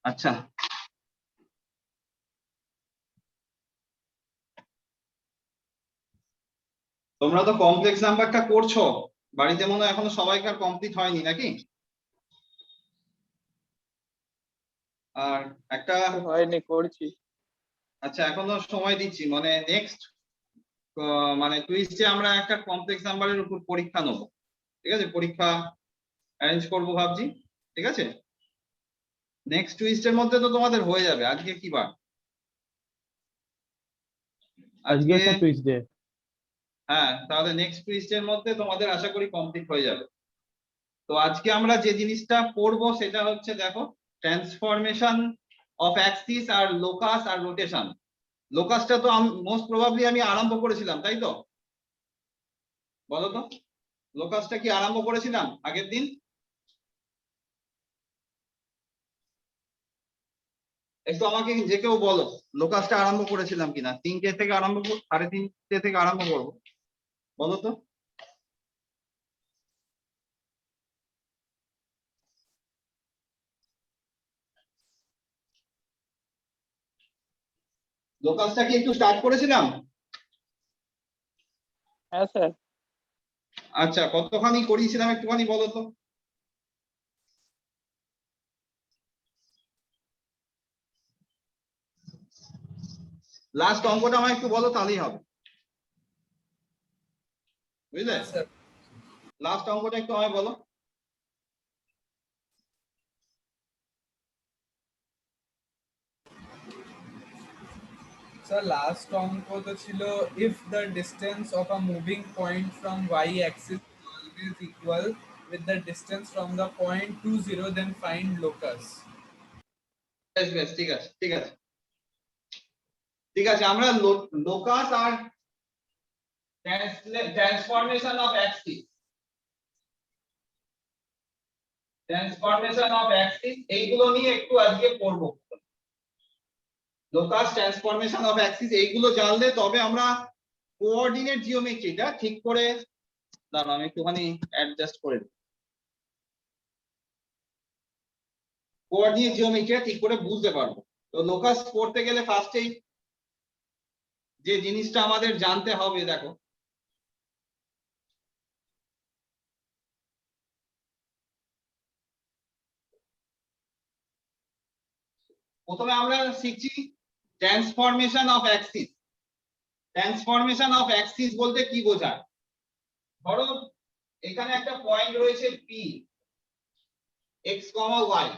আচ্ছা, তোমরা তো কমপ্লেক্স নাম্বারটা করছো বাড়িতে, মনে হয় এখনো সবাইকার কমপ্লিট হয়নি নাকি? আর একটা হয়নি, করছি। আচ্ছা, এখনো সময় দিচ্ছি, মানে নেক্সট মানে কুইজে আমরা একটা কমপ্লেক্স নাম্বারের উপর পরীক্ষা নেব, ঠিক আছে? পরীক্ষা অ্যারেঞ্জ করব ভাবছি, ঠিক আছে? নেক্সট টুইস্টের মধ্যে তো তোমাদের হয়ে যাবে। আজকে কি বার? আজকে টুইসডে। হ্যাঁ, তাহলে নেক্সট টুইস্টের মধ্যে তোমাদের আশা করি কমপ্লিট হয়ে যাবে। তো আজকে আমরা যে জিনিসটা পড়ব সেটা হচ্ছে, দেখো, ট্রান্সফরমেশন অফ অ্যাক্সিস আর লোকাস আর রোটেশন। লোকাসটা তো মোস্ট প্রবাবলি আমি আরম্ভ করেছিলাম, তাই তো? বলো তো, লোকাসটা কি আরম্ভ করেছিলাম আগের দিন? একটু আমাকে যে কেউ বলো, লোকাসটা আরম্ভ করেছিলাম কিনা? 3টে থেকে আরম্ভ করব, 3:30 থেকে আরম্ভ করবো, বলো তো? লোকাসটা কি একটু স্টার্ট করেছিলাম? হ্যাঁ স্যার। আচ্ছা, কতখানি করিয়েছিলাম একটুখানি বলো তো? লাস্ট অঙ্কটা আমায় একটু বলো, তাহলেই হবে, বুঝলে? লাস্ট অঙ্কটা একটু আমায় বলো। স্যার লাস্ট অঙ্ক তো ছিল, if the distance of a moving point from y axis is always equal with the distance from the point to 0, then find locus. বেশ বেশ, ঠিক আছে ঠিক আছে ঠিক আছে। আমরা লোকাস আর ট্রান্সফরমেশন অফ অ্যাক্সিস এইগুলো নিয়ে একটু আজকে পড়ব। লোকাস, ট্রান্সফরমেশন অফ অ্যাক্সিস এইগুলো জানলে তবে আমরা কোঅর্ডিনেট জিওমেট্রিটা ঠিক করে, দাঁড়াও আমি একটুখানি অ্যাডজাস্ট করে দিই, কোঅর্ডিনেট জিওমেট্রিটা ঠিক করে বুঝতে পারবো। তো লোকাস পড়তে গেলে ফার্স্টেই যে জিনিসটা আমাদের জানতে হবে, দেখো, প্রথমে আমরা শিখছি transformation of Axis. Transformation of Axis বলতে কি বোঝায়? ধরো এখানে একটা পয়েন্ট রয়েছে পি, x, y,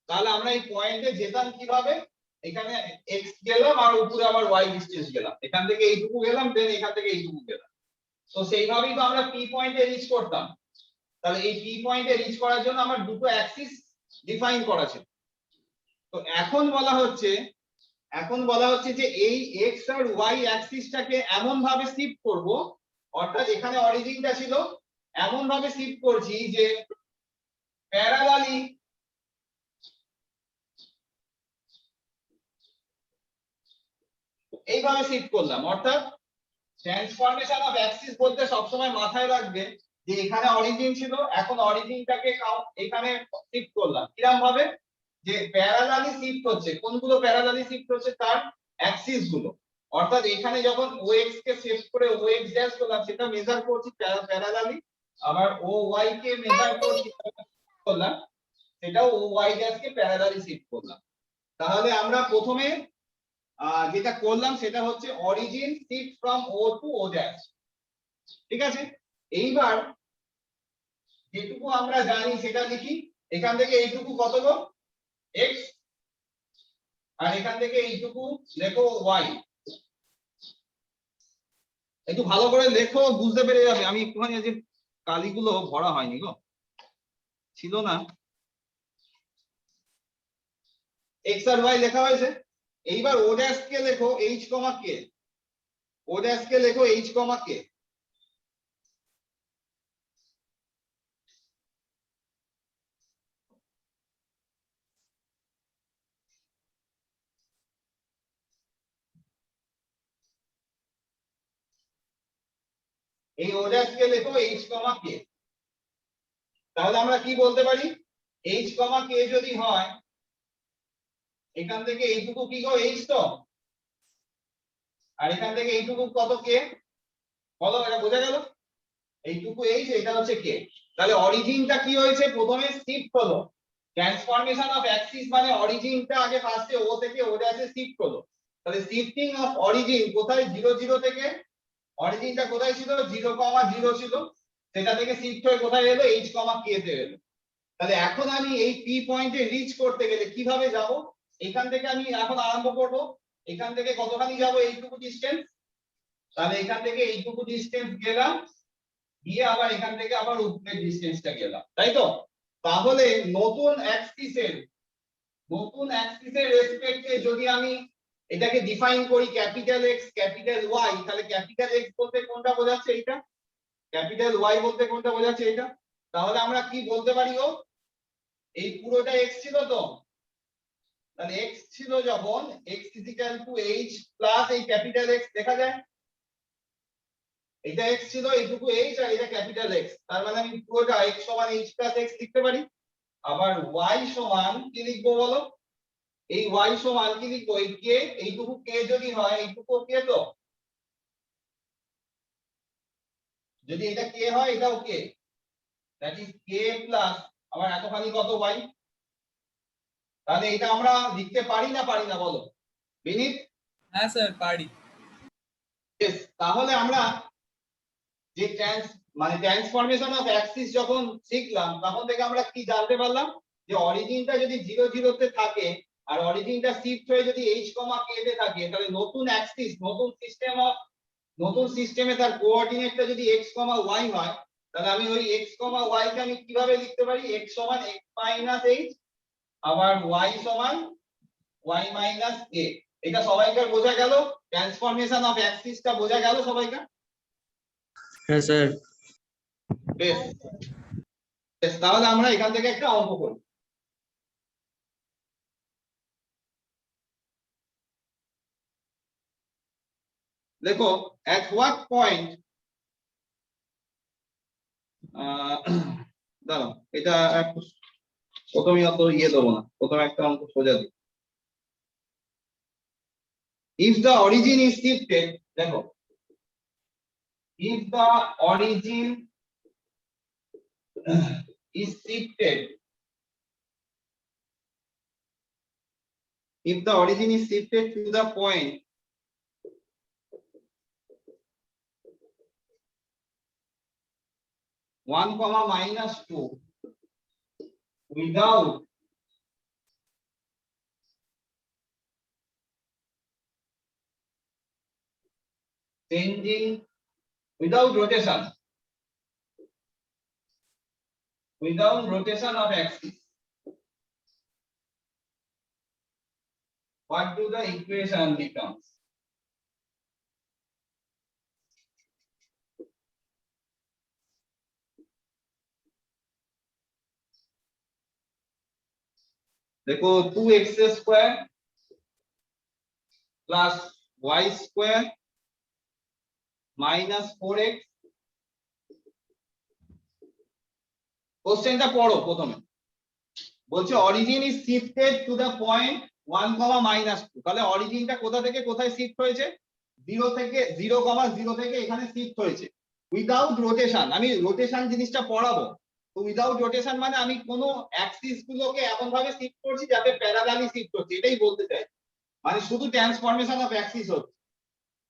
তাহলে আমরা এই পয়েন্টে যেতাম কিভাবে? এখানে x গেলাম আর উপরে আবার y ডিসটেন্স গেলাম, এখান থেকে এইটুকু গেলাম, দেন এখান থেকে এইটুকু গেলাম। তো সেইভাবেই তো আমরা পি পয়েন্টে রিচ করতাম। তাহলে এই পি পয়েন্টে রিচ করার জন্য আমার দুটো অ্যাক্সিস ডিফাইন করা ছিল। তো এখন বলা হচ্ছে যে এই x আর y অ্যাক্সিসটাকে এমন ভাবে শিফট করব, অর্থাৎ এখানে অরিজিনটা ছিল, এমন ভাবে শিফট করছি যে প্যারালালি এইভাবে শিফট করলাম। অর্থাৎ ট্রান্সফরমেশন অফ অ্যাক্সিস বলতে সবসময় মাথায় রাখবে যে এখানে অরিজিন ছিল, এখন অরিজিনটাকে এখানে শিফট করলাম। কিরকম ভাবে? যে প্যারালালি শিফট হচ্ছে। কোনগুলো প্যারালালি শিফট হচ্ছে? তার অ্যাক্সিস গুলো। অর্থাৎ এখানে যখন OX কে শিফট করে OX ড্যাশ করলাম, সেটা মেজার করছি প্যারালালি, আবার OY কে মেজার করছি করলাম, সেটাও OY ড্যাশ কে প্যারালালি শিফট করলাম। তাহলে আমরা প্রথমে যেটা করলাম সেটা হচ্ছে origin shift from O to O dash, ঠিক আছে? এইবার যেটুকু আমরা জানি সেটা লিখি। এখান থেকে এইটুকু কত গো? x, আর এখান থেকে এইটুকু লেখো y। একটু ভালো করে লেখো, বুঝতে পেরে যাবে। আমি একটুখানি যে কালিগুলো ভরা হয়নি গো, ছিল না, এক্স আর ওয়াই লেখা হয়েছে। এইবার ও ড্যাশ কে লেখো এইচ কমা কে, ও ড্যাশ কে লেখো এইচ কমা কে। এই ও ড্যাশ কে লেখো এইচ কমা কে। তাহলে আমরা কি বলতে পারি, এইচ কমা কে যদি হয় এখান থেকে এইটুকু কি গো এইচ তো, আর এখান থেকে এইটুকু কত কে, বলো এটা বোঝা গেল, এইটুকু এইচ এটা হচ্ছে কে। তাহলে অরিজিনটা কি হয়েছে, প্রথমে শিফট হলো, ট্রান্সফরমেশন অফ অ্যাক্সিস মানে অরিজিনটা আগে ফার্স্টে ও থেকে ও ড্যাশে শিফট হলো। তাহলে শিফটিং অফ অরিজিন কোথায়, 0 0 থেকে, অরিজিনটা কোথায় ছিল 0,0 ছিল, সেটা থেকে শিফট হয়ে কোথায় এলো এইচ কমা কে তে এলো। তাহলে এখন আমি এই পি পয়েন্টে রিচ করতে গেলে কিভাবে যাব, এখান থেকে আমি এখন আরম্ভ করব, এখান থেকে কতখানি যাব এইটুকু ডিসটেন্স, তাহলে এখান থেকে এইটুকু ডিসটেন্স গেলাম, গিয়ে আবার এখান থেকে আবার উপরের ডিসটেন্সটা গেলাম, তাই তো। তাহলে নতুন অ্যাক্সিসের রেসপেক্টে যদি আমি এটাকে ডিফাইন করি ক্যাপিটাল এক্স ক্যাপিটাল ওয়াই, তাহলে ক্যাপিটাল এক্স বলতে কোনটা বোঝাচ্ছে এইটা, ক্যাপিটাল ওয়াই বলতে কোনটা বোঝাচ্ছে এইটা। তাহলে আমরা কি বলতে পারি, ও এই পুরোটা এক্স ছিল তো, তাহলে এক্স ছিল যখন X is equal to H plus এই ক্যাপিটাল এক্স দেখা যায়, এটা এক্স ছিল এইটুকু এইচ আর এটা ক্যাপিটাল এক্স, তার মানে আমি পুরোটা এক্স সমান এইচ প্লাস এক্স লিখতে পারি। আবার ওয়াই সমান কি লিখবো বলো, এই ওয়াই সমান কি লিখবো, এই কে, এইটুকু কে যদি হয় এইটুকু কে তো, যদি এটা কে হয় এটাও কে, দ্যাট ইজ কে প্লাস আবার এতখানি কত ওয়াই। তাহলে এটা আমরা লিখতে পারি না পারি না বলো বিনীত? হ্যাঁ স্যার পারি। Yes, তাহলে আমরা যে ট্রান্সফরমেশন অফ অ্যাক্সিস যখন শিখলাম তখন থেকে আমরা কি জানতে পারলাম, যে অরিজিনটা যদি 0 0 তে থাকে আর অরিজিনটা শিফট হয়ে যদি h k তে থাকে, তাহলে নতুন অ্যাক্সিস নতুন সিস্টেমে তার কোঅর্ডিনেটটা যদি x y হয়, তাহলে আমি ওই x y কে আমি কিভাবে লিখতে পারি, x সমান x মাইনাস h আবার y সমান y মাইনাস a। এটা সবাইকার বোঝা গেল, ট্রান্সফরমেশন অফ অ্যাক্সিসটা বোঝা গেল সবাইকার? হ্যাঁ স্যার। বেশ, তাহলে আমরা এখান থেকে একটা অঙ্ক করি। দেখো at what point দাঁড়াও এটা প্রথমে অত ইয়ে দেবো না, প্রথমে একটা অঙ্ক সোজা দিই। if the origin is shifted, দেখো if the origin is shifted, if the origin is shifted to the point one comma minus 2 without changing, without rotation of axis, what do the equation becomes? देखो 2x square plus y square minus 4x, কোশ্চেনটা পড়ো প্রথমে, বলছে origin is shifted to the point 1 comma minus 2, তাহলে অরিজিনটা কোথা থেকে কোথায় shift হয়েছে, 0 থেকে 0,0 থেকে এখানে শিফট হয়েছে উইদাউট রোটেশন। আমি রোটেশন জিনিসটা পড়াবো, তো উইদাউট রোটেশন মানে আমি কোনো অ্যাক্সিস গুলোকে এমন ভাবে শিফট করছি যাতে প্যারালালি শিফট হচ্ছে, এটাই বলতে চাই, মানে শুধু ট্রান্সফরমেশন অফ অ্যাক্সিস হচ্ছে।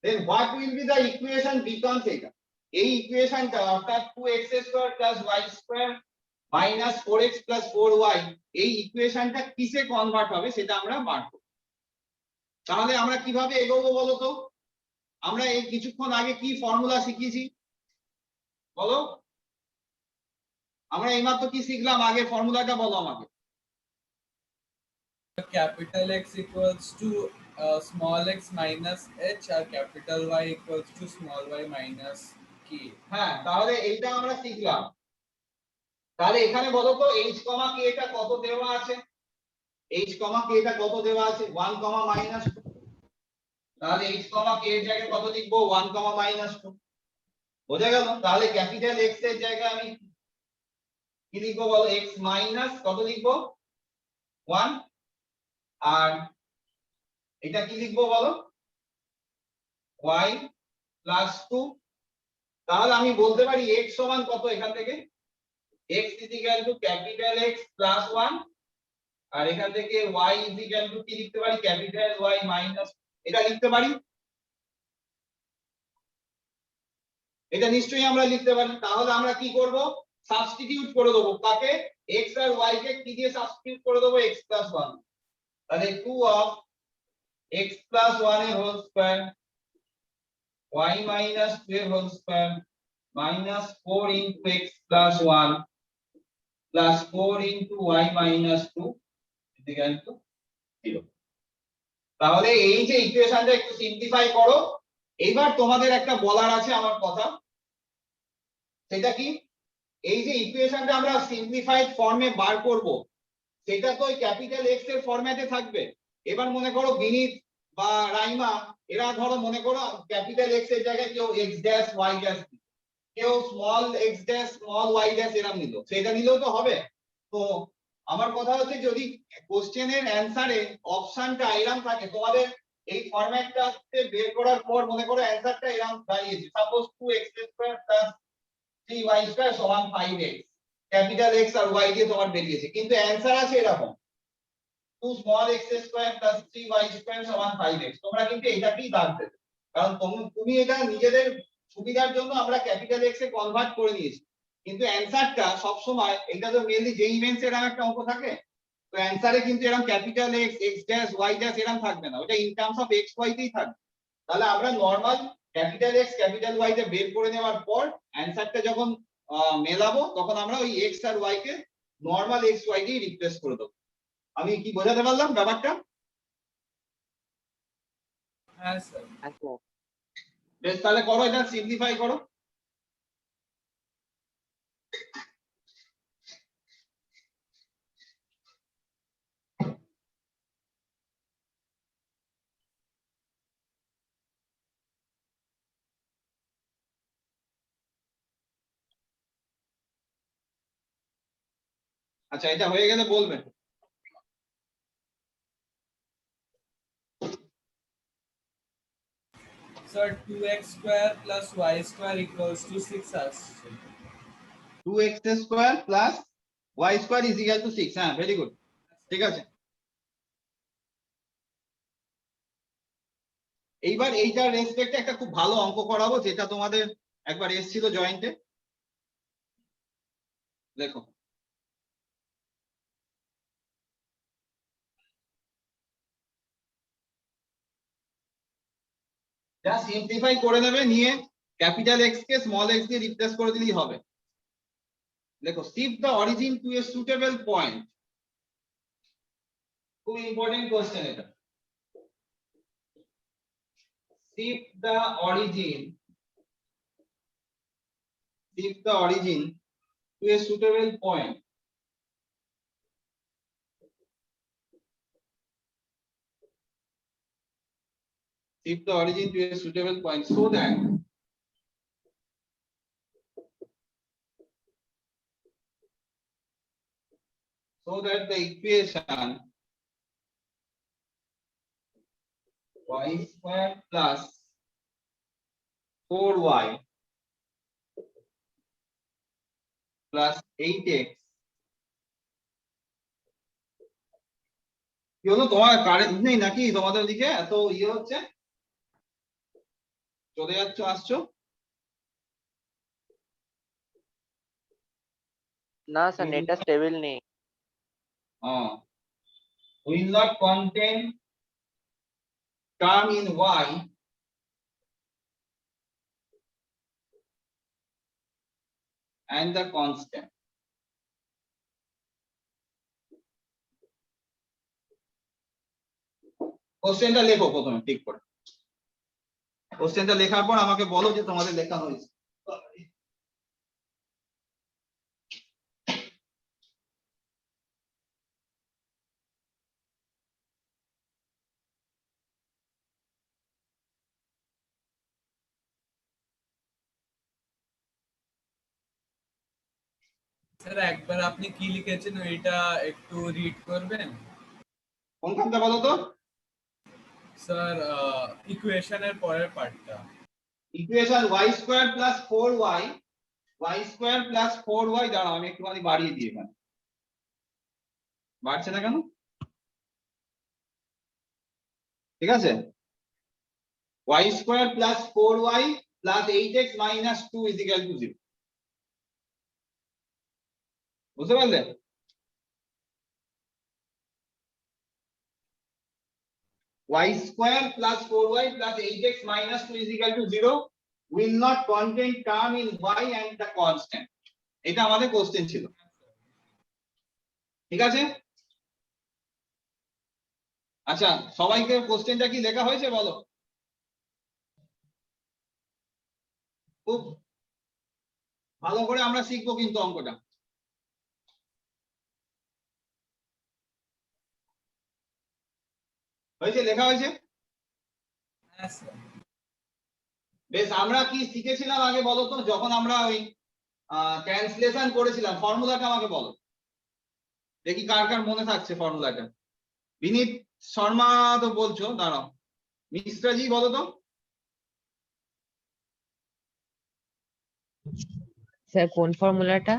Then what will be the equation becomes, এটা এই ইকুয়েশনটা অর্থাৎ 2x square plus y square minus 4x plus 4y, এই ইকুয়েশনটা কিসে কনভার্ট হবে সেটা আমরা বার করব। তাহলে আমরা কিভাবে এগোবো বলো তো, আমরা এই কিছুক্ষণ আগে কি ফর্মুলা শিখেছি বলো, আমরা এইমাত্র কি শিখলাম, আগে ফর্মুলাটা বলো আমাকে। capital X equals to small x minus h or capital Y equals to small y minus k. হ্যাঁ, তাহলে এইটা আমরা শিখলাম। তাহলে এখানে বলো তো h, k টা কত দেওয়া আছে? h, k টা কত দেওয়া আছে? 1, -2। তাহলে h, k এর জায়গায় কত লিখবো? 1, -2। বোঝা গেল? তাহলে ক্যাপিটাল X এর জায়গায় আমি কি লিখবো বলো? x মাইনাস কত লিখবো? 1। আর এটা কি লিখবো বলো? y plus 2। তাহলে আমি বলতে পারি x সমান কত এখান থেকে? x equal to capital X plus 1। আর এখান থেকে y ইকুয়াল টু কি লিখতে পারি? ক্যাপিটাল Y মাইনাস, এটা লিখতে পারি। এটা নিশ্চয়ই আমরা লিখতে পারি। তাহলে আমরা কি করব? সাবস্টিটিউট করে দেবো। কাকে? x আর y কে কি দিয়ে সাবস্টিটিউট করে দেবো? x plus 1। তাহলে 2 অফ x প্লাস 1 এর হোল স্কয়ার y মাইনাস 2 এর whole square minus 4 into x plus 1 plus 4 into y minus 2 equal to 0। তাহলে এই যে ইকুয়েশনটা একটু সিম্পলিফাই করো। এইবার তোমাদের একটা বলার আছে আমার কথা, সেটা কি? এই যে ইকুয়েশনটা আমরা সিম্পলিফাইড ফর্মে বার করব, সেটা তো ওই ক্যাপিটাল এক্স এর ফরম্যাটে থাকবে। এবার মনে করো বিনীত বা রাইমা, এরা ধরো মনে করো ক্যাপিটাল এক্স এর জায়গায় কেউ এক্স ড্যাশ ওয়াই ড্যাশ, কেউ small X dash small Y dash এরকম নিল, সেটা নিলেও তো হবে। তো আমার কথা হচ্ছে যদি কোশ্চেনের অ্যানসারে অপশনটা এরকম থাকে, তোমাদের এই ফরম্যাটটাতে বের করার পর মনে করো অ্যানসারটা এরকম দাঁড়িয়েছে, সাপোজ 2x² প্লাস 3y² সমান 5x, ক্যাপিটাল এক্স আর ওয়াই দিয়ে তোমার বেরিয়েছে, কিন্তু অ্যানসার আছে এরকম 2 small x² plus 3y² সমান 5x। তোমরা কিন্তু এটাকেই দাগ দেবে, কারণ তুমি এটা নিজেদের সুবিধার জন্য আমরা ক্যাপিটাল এক্স এ কনভার্ট করে নিয়েছি, কিন্তু অ্যানসারটা সব সময়, এটা তো মেইনলি জেই মেন্স এর একটা অঙ্ক থাকে, তো অ্যানসারে কিন্তু এরকম capital X X dash Y dash এরকম থাকবে না, ওটা in terms of X Y তেই থাকবে। তাহলে আমরা normal capital X capital Y তে বের করে নেওয়ার পর অ্যানসারটা যখন মেলাবো, তখন আমরা ওই এক্স আর ওয়াই কে নরমাল এক্স ওয়াই দিয়ে রিপ্লেস করে দেবো। আমি কি বোঝাতে পারলাম ব্যাপারটা? হ্যাঁ স্যার। বেশ, তাহলে করো, এটা সিম্পলিফাই করো। আচ্ছা, এটা হয়ে গেলে বলবেন। Sir 2x square plus y square equals to 6 আসছে। 2x² plus y² is equal to 6। হ্যাঁ, ভেরি গুড, ঠিক আছে। এইবার এইটার রেসপেক্টে একটা খুব ভালো অঙ্ক করাবো, যেটা তোমাদের একবার এসেছিল জয়েন্টে। দেখো, যা সিম্পলিফাই করে নেবে, নিয়ে ক্যাপিটাল এক্স কে স্মল এক্স দিয়ে রিপ্লেস করে দিলেই হবে। দেখো, shift the origin to a suitable point. খুব ইম্পর্টেন্ট কোশ্চেন এটা। Shift the origin to a suitable point. Shift the origin to a suitable point so that the equation y² plus 4y plus 8x, কি হলো? তোমার current নেই নাকি তোমাদের দিকে? এত ইয়ে হচ্ছে, চলে যাচ্ছ আসছো। না স্যার, নেটটা স্টেবল নেই। will not contain term in y and the constant. কোশ্চেনটা লেখো প্রথমে ঠিক করে। কোশ্চেনটা লেখার পর আমাকে বলো যে তোমাদের লেখা হয়েছে। স্যার একবার আপনি কি লিখেছেন ওইটা একটু রিড করবেন? কোনখানটা বলো তো? স্যার ইকুয়েশনের পরের পার্টটা। Equation y square plus 4y, y square plus 4y, দাঁড়াও আমি একটুখানি বাড়িয়ে দিই এখানে। বাড়ছে না কেন? ঠিক আছে, y square plus 4y plus 8x minus 2 equal to 0। বুঝতে পারলে? y square plus 4y plus 8x minus 2 is equal to 0 will not contain term in y and the constant. এটা আমাদের কোশ্চেন ছিল, ঠিক আছে? আচ্ছা, সবাইকে কোশ্চেনটা কি লেখা হয়েছে বলো? খুব ভালো করে আমরা শিখবো কিন্তু অঙ্কটা। হয়েছে? লেখা হয়েছে? হ্যাঁ স্যার। বেশ, আমরা কি শিখেছিলাম আগে বলো তো, যখন আমরা ওই ট্রান্সলেশন করেছিলাম? ফর্মুলাটা আমাকে বলো দেখি কার কার মনে থাকছে ফর্মুলাটা। বিনীত শর্মা তো বলছো, দাঁড়াও মিশ্রাজি বলো তো। স্যার কোন ফর্মুলাটা?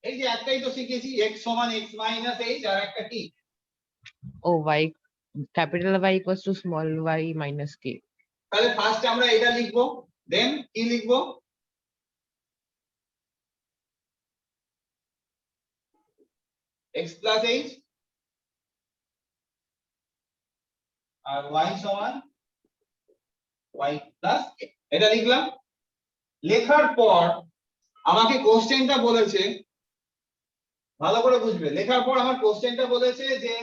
এই যে একটাই তো শিখেছি, x সমান x মাইনাস h, আর একটা কি? ও y, capital Y equals to small y minus k। তাহলে ফার্স্ট আমরা এটা লিখবো, দেন কি লিখবো? x প্লাস h আর y সমান y প্লাস k, এটা লিখলাম। লেখার পর আমাকে কোশ্চেনটা বলেছে, ভালো করে বুঝবে, লেখার পর আমার কোশ্চেনটা বলেছে যে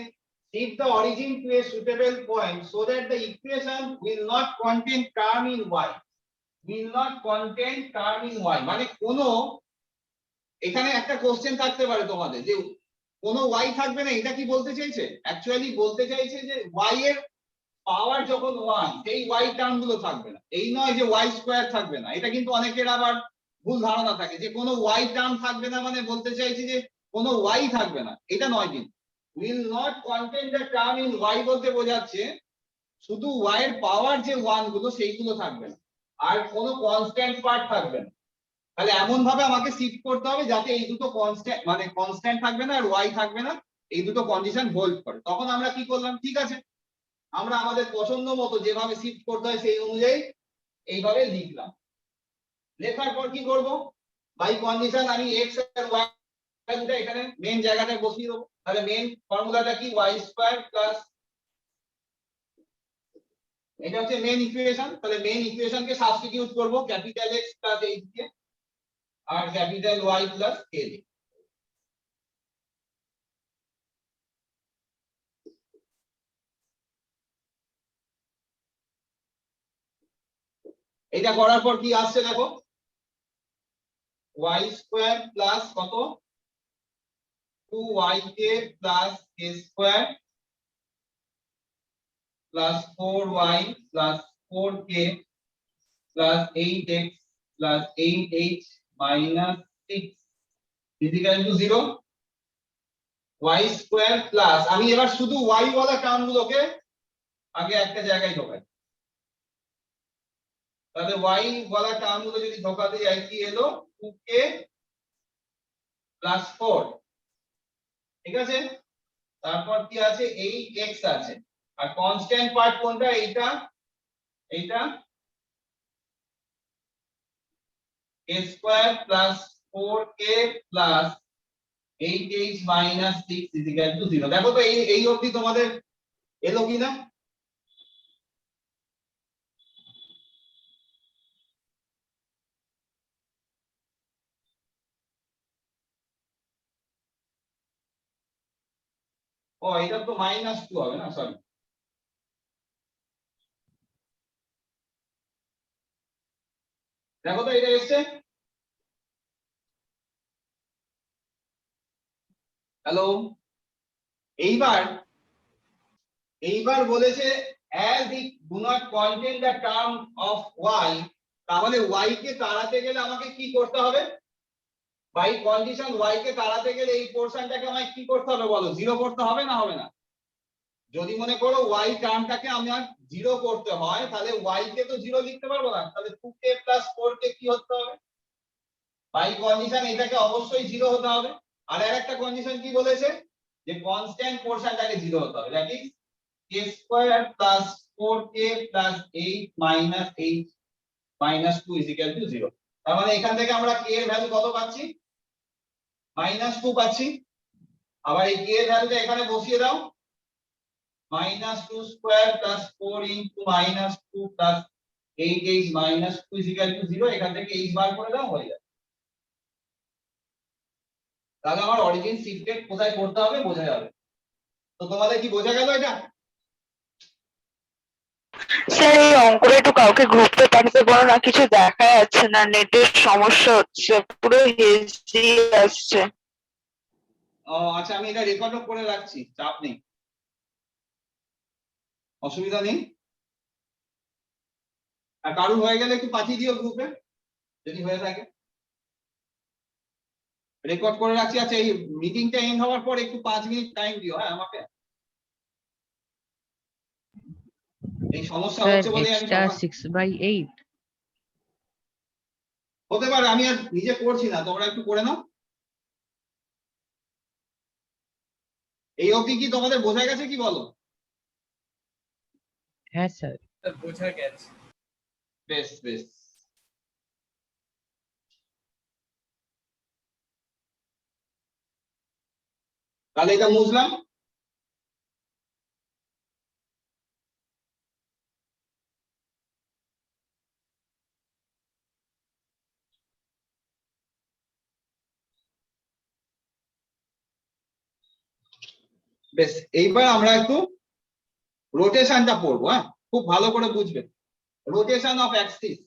shift the origin to a suitable point so that the equation will not contain term in y, will not contain term in y, মানে কোনো, এখানে একটা কোশ্চেন থাকতে পারে তোমাদের যে কোনো y থাকবে না, এটা কি বলতে চাইছে? অ্যাকচুয়ালি বলতে চাইছে যে y এর পাওয়ার যখন 1 সেই y টার্ম গুলো থাকবে না। এই নয় যে y স্কয়ার থাকবে না, এটা কিন্তু অনেকের আবার ভুল ধারণা থাকে যে কোনো y টার্ম থাকবে না মানে বলতে চাইছে যে কোনো y থাকবে না, এটা নয়। কিন্তু will not contain the term in y বলতে বোঝাচ্ছে শুধু y এর পাওয়ার যে 1 গুলো সেইগুলো থাকবে না, আর কোনো কনস্ট্যান্ট পার্ট থাকবে না। তাহলে এমন ভাবে আমাকে শিফট করতে হবে যাতে এই দুটো কনস্ট্যান্ট, মানে কনস্ট্যান্ট থাকবে না আর y থাকবে না, এই দুটো কন্ডিশন হোল্ড করে। তখন আমরা কি করলাম, ঠিক আছে, আমরা আমাদের পছন্দ মতো যেভাবে শিফট করতে হয় সেই অনুযায়ী এইভাবে লিখলাম। লেখার পর কি করব, বাই কন্ডিশন আমি x আর y দুটো এখানে মেইন জায়গাটায় বসিয়ে দেবো। তাহলে মেইন ফর্মুলাটা কি? y স্কয়ার প্লাস, এটা হচ্ছে মেইন ইকুয়েশন। তাহলে মেইন ইকুয়েশনকে সাবস্টিটিউট করব ক্যাপিটাল x প্লাস h দিয়ে আর ক্যাপিটাল Y প্লাস k দিয়ে। এটা করার পর কি আসছে দেখো, y স্কয়ার প্লাস কত, 2yk plus k square plus 4y plus 4k plus 8x plus 8h minus 6 equal to 0। y square plus, আমি এবার শুধু y ওয়ালা টার্ম গুলোকে আগে একটা জায়গায় ঢোকাই। তাহলে y ওয়ালা টার্ম গুলো যদি ঢোকাতে যাই কি এলো, 2k প্লাস 4, ঠিক আছে। তারপর কি আছে, 8x আছে, আর কনস্ট্যান্ট পার্ট কোনটা? এইটা, এইটা k square plus 4k plus 8h minus 6 equal to 0। দেখো তো এই অবধি তোমাদের এলো কিনা? ও এটা তো -2 হবে না, সরি, দেখো তো এটা এসছে, হ্যালো। এইবার বলেছে as it do not contain the term of y, তাহলে y কে তাড়াতে গেলে আমাকে কি করতে হবে? বাই কন্ডিশন y কে তাড়াতে গেলে এই পোরশনটাকে আমায় কি করতে হবে বলো? জিরো করতে হবে না হবে না? যদি মনে করো y টার্মটাকে আমার জিরো করতে হয়, তাহলে y কে তো জিরো লিখতে পারবো না, তাহলে 2k + 4k কি হতে হবে? বাই কন্ডিশন এটাকে অবশ্যই জিরো হতে হবে। আর আরেকটা কন্ডিশন কি বলেছে? যে কনস্ট্যান্ট পোরশনটাকে জিরো হতে হবে, দ্যাট ইজ k² + 4k + 8 - 8 - 2 = 0। তার মানে এখান থেকে আমরা k এর ভ্যালু কত পাচ্ছি? -2 পাচ্ছি। আবার এই k এর ভ্যালুটা এখানে বসিয়ে দাও, -2² + 4 * -2 + 8h - 2 = 0। এখান থেকে h বার করে দাও, হয়ে যাবে। তাহলে আমার অরিজিন শিফটেড কোথায় করতে হবে বোঝা যাবে। তো তোমাদের কি বোঝা গেল এটা? স্যার এই অঙ্কটা একটু কাউকে গ্রুপে পাঠাতে পারো না, কিছু দেখা যাচ্ছে না, নেটের সমস্যা হচ্ছে, পুরো হেজি আসছে। আচ্ছা, আমি এটা রেকর্ডও করে রাখছি, চাপ নেই, অসুবিধা নেই। আর কারুর হয়ে গেলে একটু পাঠিয়ে দিও গ্রুপে, যদি হয়ে থাকে। রেকর্ড করে রাখছি। আচ্ছা, এই মিটিংটা এন্ড হওয়ার পর একটু 5 মিনিট টাইম দিও, হ্যাঁ আমাকে। এই সমস্যা Sir, হচ্ছে বলে আমি extra সকাল 6/8. হতে পারে, আমি আর নিজে করছি না, তোমরা একটু করে নাও। এই অবধি কি তোমাদের বোঝা গেছে কি বলো? হ্যাঁ স্যার। স্যার বোঝা গেছে। বেশ বেশ। তাহলে এটা বুঝলাম। বেশ, এইবার আমরা একটু রোটেশনটা পড়বো। হ্যাঁ, খুব ভালো করে বুঝবে, rotation of Axis.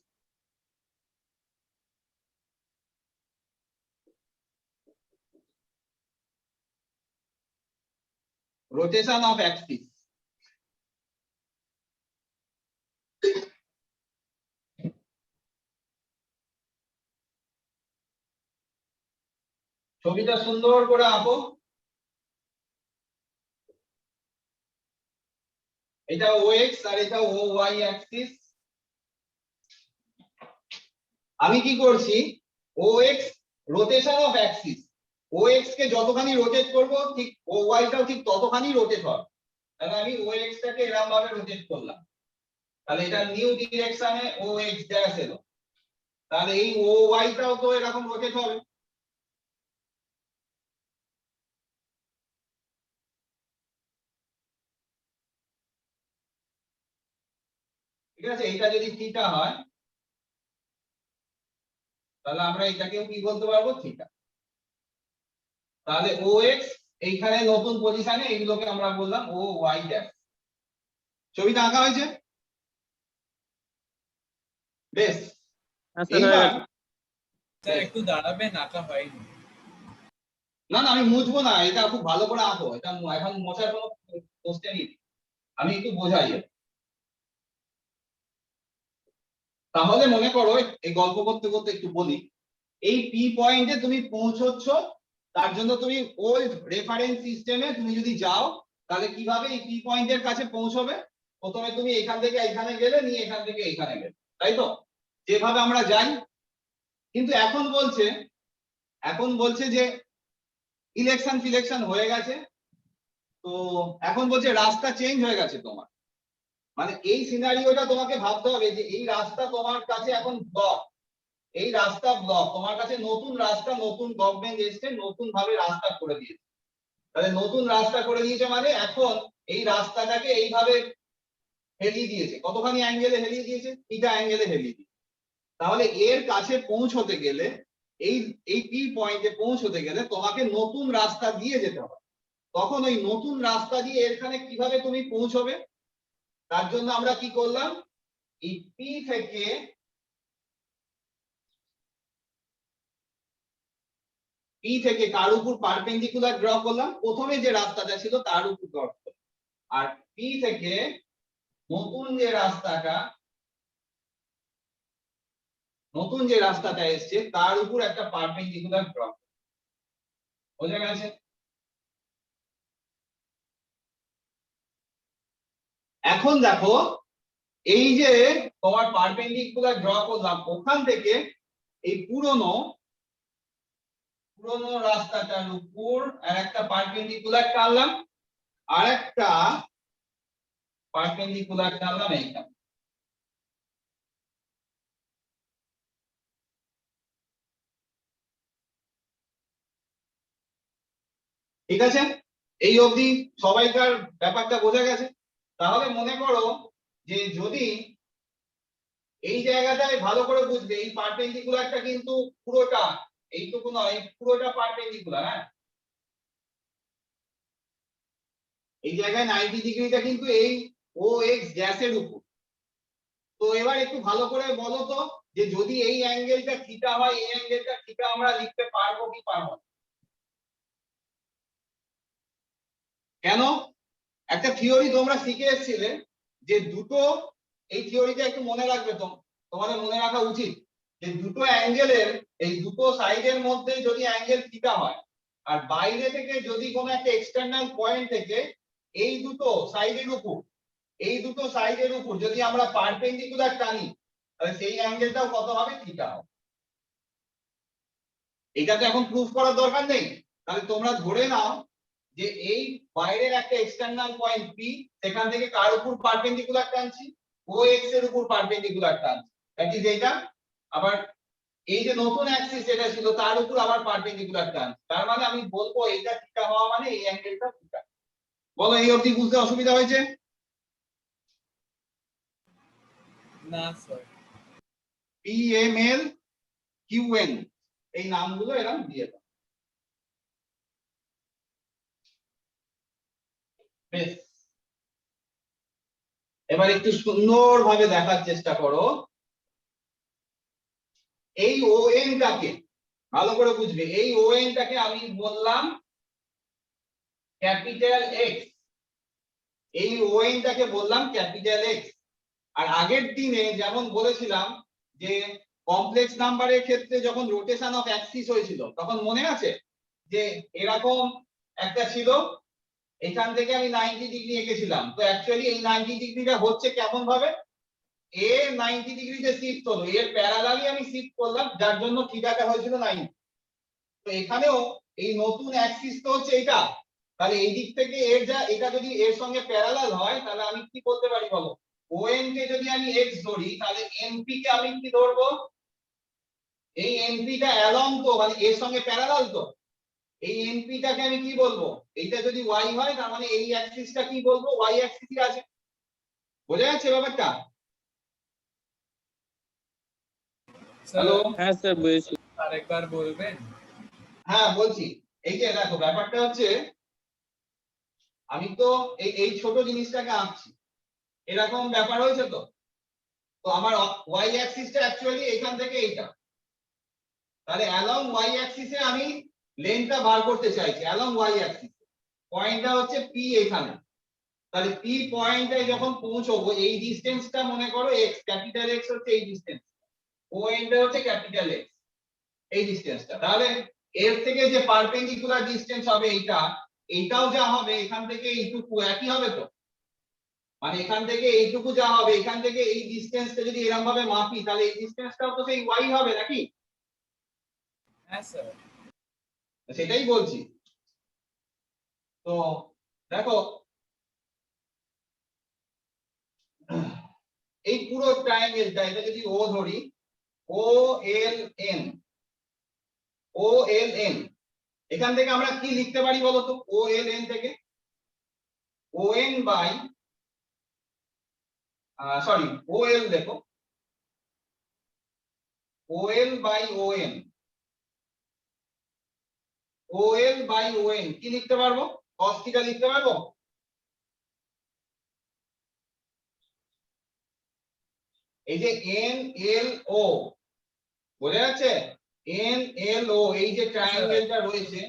Rotation of Axis. ছবিটা সুন্দর করে আঁকো। এটা OX আর এটা OY অ্যাক্সিস। আমি কি করছি? OX rotation of Axis, OX কে যতখানি রোটেট করব ঠিক OY টাও ঠিক ততখানি রোটেট হবে। তাহলে আমি OX টাকে এরকম ভাবে রোটেট করলাম, তাহলে এটা নিউ ডিরেকশনে OX ড্যাশ এলো, তাহলে এই OY টাও তো এরকম রোটেট হবে। ঠিক আছে, এটা যদি থিটা হয় তাহলে আমরা এটাকেও কি বলতে পারবো? থিটা। তাহলে OX এইখানে নতুন পজিশনে, এইগুলোকে আমরা বললাম OY ড্যাশ। ছবিটা আঁকা হয়েছে? বেশ, এইবার স্যার একটু দাঁড়াবেন, আঁকা হয়নি। না না, আমি মুছবো না, এটা খুব ভালো করে আঁকো, এটা এখন মোছার কোনো কোশ্চেনই নেই, আমি একটু বোঝাই। তাহলে মনে করো, এই গল্প করতে করতে একটু বলি, এই পি পয়েন্টে তুমি পৌঁছচ্ছ, তার জন্য তুমি ওল্ড রেফারেন্স সিস্টেমে তুমি যদি যাও, তাহলে কিভাবে এই পি পয়েন্টের কাছে পৌঁছবে? প্রথমে তুমি এখান থেকে এখানে গেলে, নিয়ে এখান থেকে এখানে গেলে, তাই তো? যেভাবে আমরা যাই। কিন্তু এখন বলছে যে ইলেকশন ফিলেকশন হয়ে গেছে, তো এখন বলছে রাস্তা চেঞ্জ হয়ে গেছে তোমার। মানে এই সিনারিওটা তোমাকে ভাবতে হবে যে এই রাস্তা তোমার কাছে এখন ব্লক, এই রাস্তা ব্লক, তোমার কাছে নতুন রাস্তা, নতুন গভর্নমেন্ট এসছে, নতুন ভাবে রাস্তা করে দিয়েছে। তাহলে নতুন রাস্তা করে দিয়েছে মানে এখন এই রাস্তাটাকে এইভাবে হেলিয়ে দিয়েছে, কতখানি অ্যাঙ্গেলে হেলিয়ে দিয়েছে? থিটা অ্যাঙ্গেলে হেলিয়ে দিয়েছে। তাহলে এর কাছে পৌঁছতে গেলে, এই পি পয়েন্টে পৌঁছতে গেলে তোমাকে নতুন রাস্তা দিয়ে যেতে হবে। তখন ওই নতুন রাস্তা দিয়ে এখানে কিভাবে তুমি পৌঁছবে? তার জন্য আমরা কি করলাম, এই পি থেকে পি থেকে কার উপর পারপেন্ডিকুলার ড্র করলাম, প্রথমে যে রাস্তাটা ছিল তার উপর ড্র করলাম, আর পি থেকে নতুন যে রাস্তাটা এসছে তার উপর একটা পারপেন্ডিকুলার ড্র। বোঝা গেছে? এখন দেখো এই যে তোমার পারপেন্ডিকুলার ড্র করলাম, ওখান থেকে এই পুরনো রাস্তাটার উপর আর একটা পারপেন্ডিকুলার টানলাম, আর একটা পারপেন্ডিকুলার টানলাম এইখানে। ঠিক আছে, এই অবধি সবাইকার ব্যাপারটা বোঝা গেছে? তাহলে মনে করো যে যদি এই জায়গাটায় ভালো করে বুঝবে, এই পারপেন্ডিকুলারটা কিন্তু পুরোটা, এইটুকু নয়, পুরোটা পারপেন্ডিকুলার। হ্যাঁ, এই জায়গায় 90 ডিগ্রিটা কিন্তু এই ও এক্স গ্যাসের উপর। তো এবার একটু ভালো করে বলো তো, যে যদি এই অ্যাঙ্গেলটা থিটা হয়, এই অ্যাঙ্গেলটা থিটা আমরা লিখতে পারবো কি পারবো না? কেন? একটা থিওরি তোমরা শিখে এসেছিলে যে দুটো, এই থিওরিটা একটু মনে রাখবে, তোমাদের মনে রাখা উচিত যে দুটো অ্যাঙ্গেলের, এই দুটো সাইডের মধ্যে যদি অ্যাঙ্গেল থিটা হয়, আর বাইরে থেকে যদি কোনো একটা এক্সটার্নাল পয়েন্ট থেকে এই দুটো সাইডের উপর যদি আমরা পারপেন্ডিকুলার টানি, তাহলে সেই অ্যাঙ্গেলটাও কত হবে? থিটা হবে। এটা তো এখন প্রুফ করার দরকার নেই। তাহলে তোমরা ধরে নাও যে এই বাইরের একটা এক্সটার্নাল পয়েন্ট পি, সেখান থেকে কার উপর পারপেন্ডিকুলার টানছি? ও এক্স এর উপর পারপেন্ডিকুলার টানছি। দ্যাট ইজ এইটা। আবার এই যে নতুন অ্যাক্সিস এটা ছিল তার উপর আবার পারপেন্ডিকুলার টানছি। তার মানে আমি বলবো এইটা থিটা হওয়া মানে এই অ্যাঙ্গেলটা থিটা। বলো, এই অবধি বুঝতে অসুবিধা হয়েছে? না sir. P M L Q N, এই নামগুলো এরকম দিয়ে দাও। বেশ, এবার একটু সুন্দরভাবে দেখার চেষ্টা করো। এই ও টাকে ভালো করে বুঝবে, এই ও টাকে আমি বললাম ক্যাপিটাল এক্স, এই ও টাকে বললাম ক্যাপিটাল এক্স। আর আগের দিনে যেমন বলেছিলাম যে কমপ্লেক্স নাম্বারের ক্ষেত্রে যখন রোটেশন অফ অ্যাক্সিস হয়েছিল, তখন মনে আছে যে এরকম একটা ছিল, এখান থেকে আমি 90 ডিগ্রি এঁকেছিলাম। তো অ্যাকচুয়ালি এই 90 ডিগ্রিটা হচ্ছে কেমন ভাবে, এ 90 ডিগ্রিতে শিফট হলো, এর প্যারালালি আমি শিফট করলাম, যার জন্য থিটাটা হয়েছিল 90। তো এখানেও এই নতুন অ্যাক্সিস তো হচ্ছে এটা, তাহলে এই দিক থেকে এর যা, এটা যদি এর সঙ্গে প্যারালাল হয়, তাহলে আমি কি বলতে পারি বলো? ON কে যদি আমি x ধরি, তাহলে NP কে আমি কি ধরবো? এই NP টা অ্যালং তো, মানে এর সঙ্গে প্যারালাল তো, এই NP টাকে আমি কি বলবো? এইটা যদি y হয়, তার মানে এই অ্যাক্সিসটা কি বলবো? y অ্যাক্সিসই আছে। বোঝা যাচ্ছে ব্যাপারটা? হ্যালো, হ্যাঁ স্যার বুঝেছি। আরেকবার বলবেন? হ্যাঁ বলছি। এই যে দেখো, ব্যাপারটা হচ্ছে আমি তো এই ছোট জিনিসটাকে আঁকছি, এরকম ব্যাপার হয়েছে তো। তো আমার y অ্যাক্সিসটা অ্যাকচুয়ালি এখান থেকে এইটা, তাহলে অ্যালং y অ্যাক্সিসে আমি লেন্থটা বার করতে চাইছি, অ্যালং y অ্যাক্সিস পয়েন্টটা হচ্ছে p এখানে। তাহলে p পয়েন্টে যখন পৌঁছবো, এই ডিসটেন্সটা মনে করো x, ক্যাপিটাল x হচ্ছে এই ডিসটেন্স, ও এন্ডটা হচ্ছে ক্যাপিটাল x, এই ডিসটেন্সটা। তাহলে এর থেকে যে পারপেন্ডিকুলার ডিসটেন্স হবে এইটা, এইটাও যা হবে এখান থেকে এইটুকু একই হবে তো, মানে এখান থেকে এইটুকু যা হবে, এখান থেকে এই ডিসটেন্সটা যদি এরকম ভাবে মাপি, তাহলে এই ডিসটেন্সটাও তো সেই y হবে নাকি? হ্যাঁ স্যার। সেটাই বলছি। তো দেখো, এই পুরো ট্রায়াঙ্গেলটা, এটা যদি ও ধরি, ও L N, O L N, এখান থেকে আমরা কি লিখতে পারি বলতো? ও এল এন থেকে O N by, sorry, O L, দেখো O L by O N, O L by O N কি লিখতে পারবো? cos থিটা লিখতে পারবো। এই যে এন এল ও, বোঝা যাচ্ছে? এন এল ও এই যে ট্রায়াঙ্গেলটা রয়েছে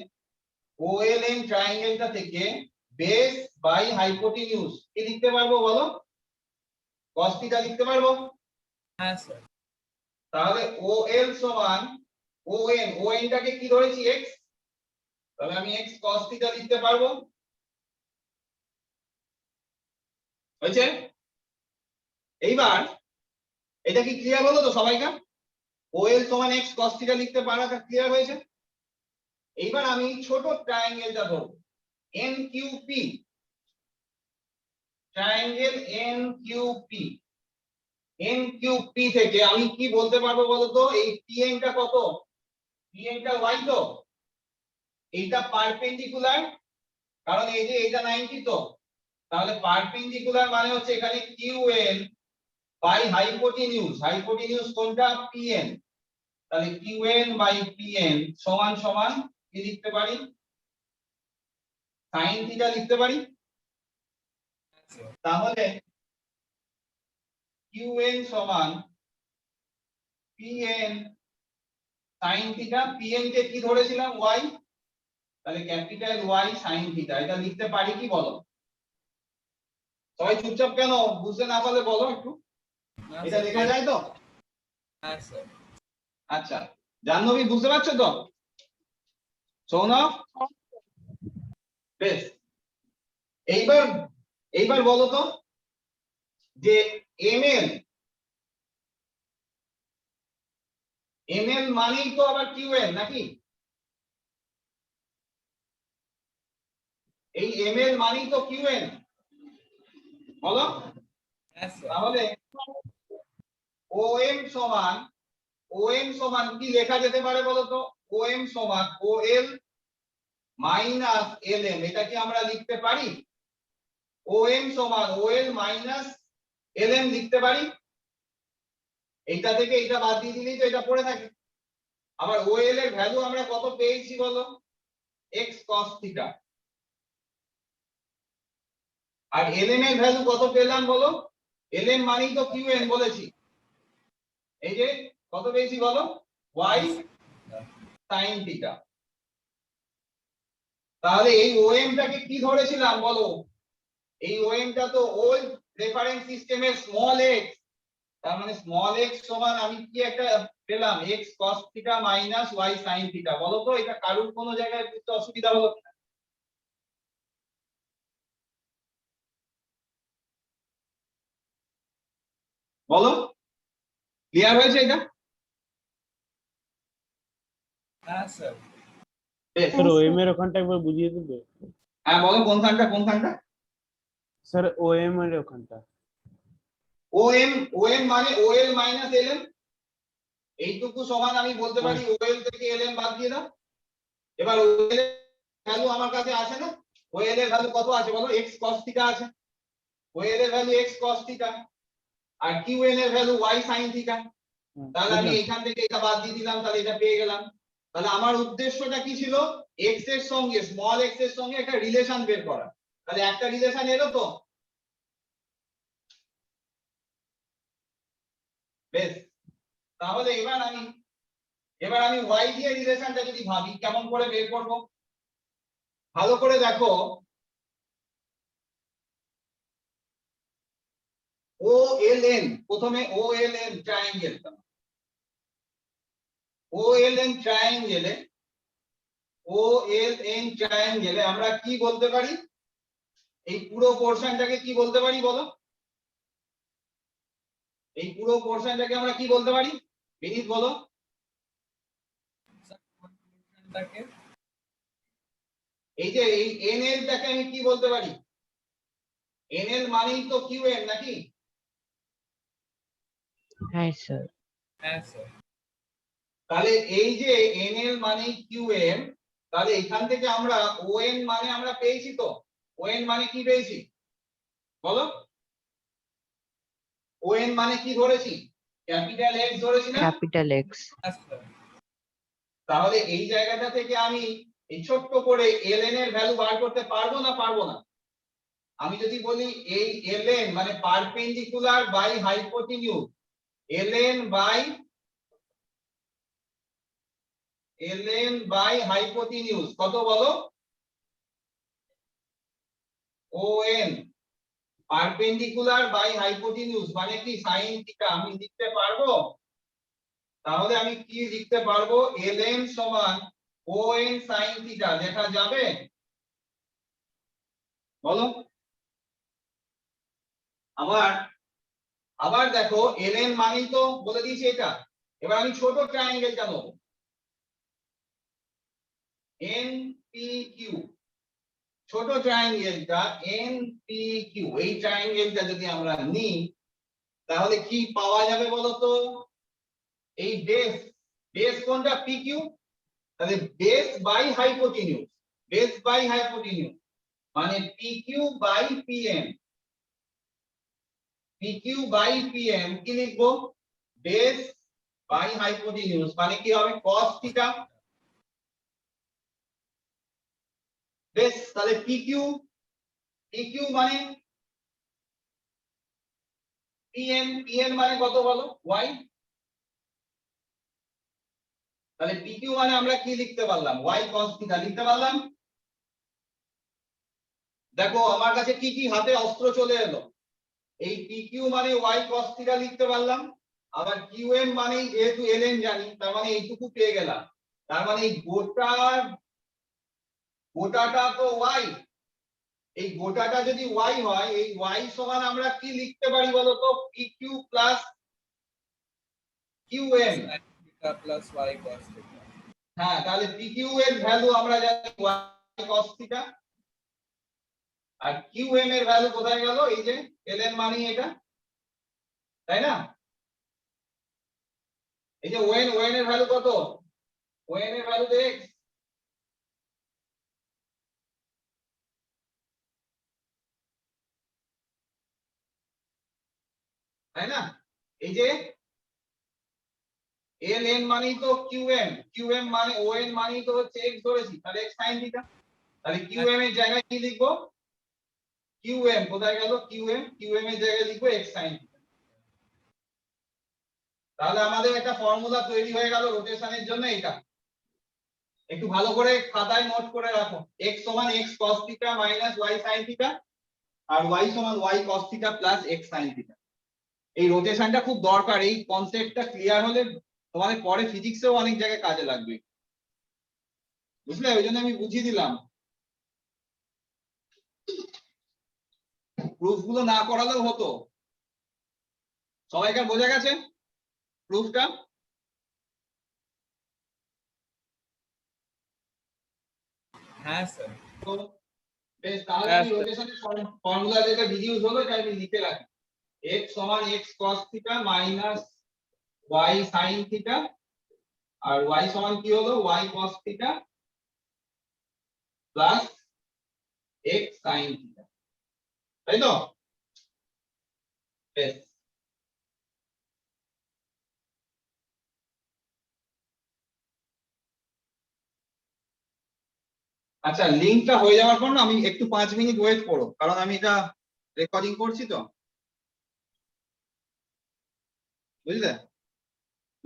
OLN ট্রায়াঙ্গেলটা থেকে বেস বাই হাইপোটেনিউজ কি লিখতে পারবো বলো cos থিটা লিখতে পারবো হ্যাঁ স্যার তাহলে OL সমান ON টাকে কি ধরেছি x তাহলে আমি x cos থিটা লিখতে পারবো হয়েছে এইবার এটা কি ক্লিয়ার হলো তো সবাইকে OL সমান x cos থিটা লিখতে পারাটা ক্লিয়ার হয়েছে এইবার আমি ছোট ট্রায়াঙ্গেলটা ধরব NQP ট্রায়াঙ্গেল NQP থেকে আমি কি বলতে পারবো বলতো এই PN টা কত PN টা y তো এইটা পারপেন্ডিকুলার কারণ এই যে এইটা 90 তো তাহলে পারপেন্ডিকুলার মানে হচ্ছে এখানে QN বাই হাইপোটেনিউজ কোনটা PN তাহলে QN বাই PN সমান সমান কি লিখতে পারি sin থিটা লিখতে পারি তাহলে QN সমান PN sin থিটা PN কে কি ধরেছিলাম y তাহলে ক্যাপিটাল Y sin থিটা এটা লিখতে পারি কি বলো সবাই চুপচাপ কেন বুঝতে না পারলে বলো একটু এটা লেখা যায় তো হ্যাঁ স্যার আচ্ছা জাহ্নবী বুঝতে পারছো তো সৌনক বেশ এইবার বলো তো যে ml মানেই তো আবার qn নাকি এই ml মানেই তো qn বলো হ্যাঁ স্যার তাহলে OM সমান কি লেখা যেতে পারে বলো তো OM সমান OL মাইনাস LM এটা কি আমরা লিখতে পারি OM সমান OL মাইনাস LM লিখতে পারি এইটা থেকে এটা বাদ দিয়ে দিলেই তো এটা পড়ে থাকে আবার OL এর ভ্যালু আমরা কত পেয়েছি বলো x cos থিটা আর LM এর ভ্যালু কত পেলাম বলো LM মানেই তো qn বলেছি এই যে কত পেয়েছি বলো y sin থিটা তাহলে এই OM টাকে কি ধরেছিলাম বলো এই OM টা তো ওল্ড রেফারেন্স সিস্টেমের স্মল x তার মানে স্মল x সমান আমি কি একটা পেলাম x cos theta minus y sin theta বলো তো এটা কারোর কোনো জায়গায় বুঝতে অসুবিধা হলো কিনা বলো ক্লিয়ার হয়েছে এটা হ্যাঁ স্যার বেশ স্যার ওএম এর ওখানটা একবার বুঝিয়ে দেবে হ্যাঁ বলো কোনখানটা স্যার ওএম এর ওখানটা OM মানে OL মাইনাস LM এইটুকু সমান আমি বলতে পারি OL থেকে LM বাদ দিয়ে দাও এবার OL এর ভ্যালু আমার কাছে আছে না OL এর ভ্যালু কত আছে বলো x cos থিটা আছে OL এর ভ্যালু x cos থিটা আর qn এর ভ্যালু y sin থিটা তাহলে আমি এখান থেকে এটা বাদ দিয়ে দিলাম তাহলে এটা পেয়ে গেলাম তাহলে আমার উদ্দেশ্যটা কি ছিল x এর সঙ্গে স্মল x এর সঙ্গে একটা রিলেশন বের করা তাহলে একটা রিলেশন এলো তো বেশ তাহলে এবার আমি y দিয়ে রিলেশনটা যদি ভাবি কেমন করে বের করব ভালো করে দেখো OLN প্রথমে OLN ট্রায়াঙ্গেলটা OLN ট্রায়াঙ্গেলে আমরা কি বলতে পারি এই পুরো পোরশনটাকে কি বলতে পারি বলো এই পুরো পোরশনটাকে আমরা কি বলতে পারি বিনীত বলো তাকে এই যে এই NL টাকে আমি কি বলতে পারি NL মানেই তো QN নাকি হ্যাঁ স্যার হ্যাঁ স্যার তাহলে এই যে NL মানে QN তাহলে এখান থেকে আমরা ON মানে আমরা পেয়েছি তো ON মানে কি পেয়েছি বলো ON মানে কি ধরেছি ক্যাপিটাল X ধরেছি না ক্যাপিটাল এক্স হ্যাঁ স্যার তাহলে এই জায়গাটা থেকে আমি এই ছোট্ট করে ln এর ভ্যালু বার করতে পারবো না আমি যদি বলি এই ln মানে perpendicular by hypotenuse ln by ln by hypotenuse কত বলো? ON পারপেন্ডিকুলার বাই হাইপোটেনিউজ মানে কি sin থিটা আমি লিখতে পারবো? তাহলে আমি কি লিখতে পারবো? ln সমান ON sin থিটা লেখা যাবে? বলো। আবার দেখো ln মানেই তো বলে দিয়েছি এটা। এবার আমি ছোট ট্রায়াঙ্গেলটা নেব NPQ, ছোট ট্রায়াঙ্গেলটা NPQ, এই ট্রায়াঙ্গেলটা যদি আমরা নিই তাহলে কি পাওয়া যাবে বলো তো? এই বেস কোনটা? PQ, তাহলে বেস বাই হাইপোটেনিউজ মানে PQ by PM, PQ by PM কি লিখবো? বেস বাই হাইপোটেনিউজ মানে কি হবে? cos theta. বেস তাহলে PQ মানে PM মানে কত বলো? y, তাহলে PQ মানে আমরা কি লিখতে পারলাম? y cos থিটা লিখতে পারলাম। দেখো আমার কাছে কি কি হাতে অস্ত্র চলে এলো। এই PQ মানে y cos থিটা লিখতে পারলাম, আবার QM মানে যেহেতু ln জানি তার মানে এইটুকু পেয়ে গেলাম। তার মানে এই গোটাটা তো y, এই গোটাটা যদি y হয় এই y সমান আমরা কি লিখতে পারি বলো তো? PQ plus QM। sin theta plus y cos theta. হ্যাঁ তাহলে PQ এর ভ্যালু আমরা জানি y cos থিটা, আর QM এর ভ্যালু কোথায় গেল? এই যে ln মানে এটা, তাই না? এই যে ON এর ভ্যালু কত? ON এর ভ্যালু দেখ, তাই না? এই যে ln মানেই তো QM মানে ON মানেই তো হচ্ছে x ধরেছি, তাহলে x sin থিটা। তাহলে QM এর জায়গায় কি লিখবো? QM কোথায় গেল? QM এর জায়গায় লিখবো x sin থিটা। তাহলে আমাদের একটা ফর্মুলা তৈরি হয়ে গেল রোটেশনের জন্য। এটা একটু ভালো করে খাতায় নোট করে রাখো। x সমান x cos theta minus y sin theta, আর y সমান y cos theta plus x sin theta. এই রোটেশনটা খুব দরকার, এই কনসেপ্টটা ক্লিয়ার হলে তোমাদের পরে ফিজিক্সেও অনেক জায়গায় কাজে লাগবে, বুঝলে? ওই জন্য আমি বুঝিয়ে দিলাম। প্রুফ গুলো না করালেও হতো। সবাইকার বোঝা গেছে প্রুফটা? হ্যাঁ স্যার। তো বেশ, তাহলে হ্যাঁ, আমি sir. রোটেশনের ফর্মুলা যেটা রিডিউস হলো এটা আমি লিখে রাখি। x সমান x cos theta minus y sin theta, আর y সমান কি হলো? y cos theta plus x sin theta, তাই তো? বেশ, আচ্ছা লিংকটা হয়ে যাওয়ার পর না আমি একটু 5 মিনিট ওয়েট করো, কারণ আমি এটা রেকর্ডিং করছি তো, বুঝলে?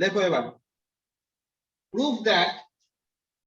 দেখো এবার, prove that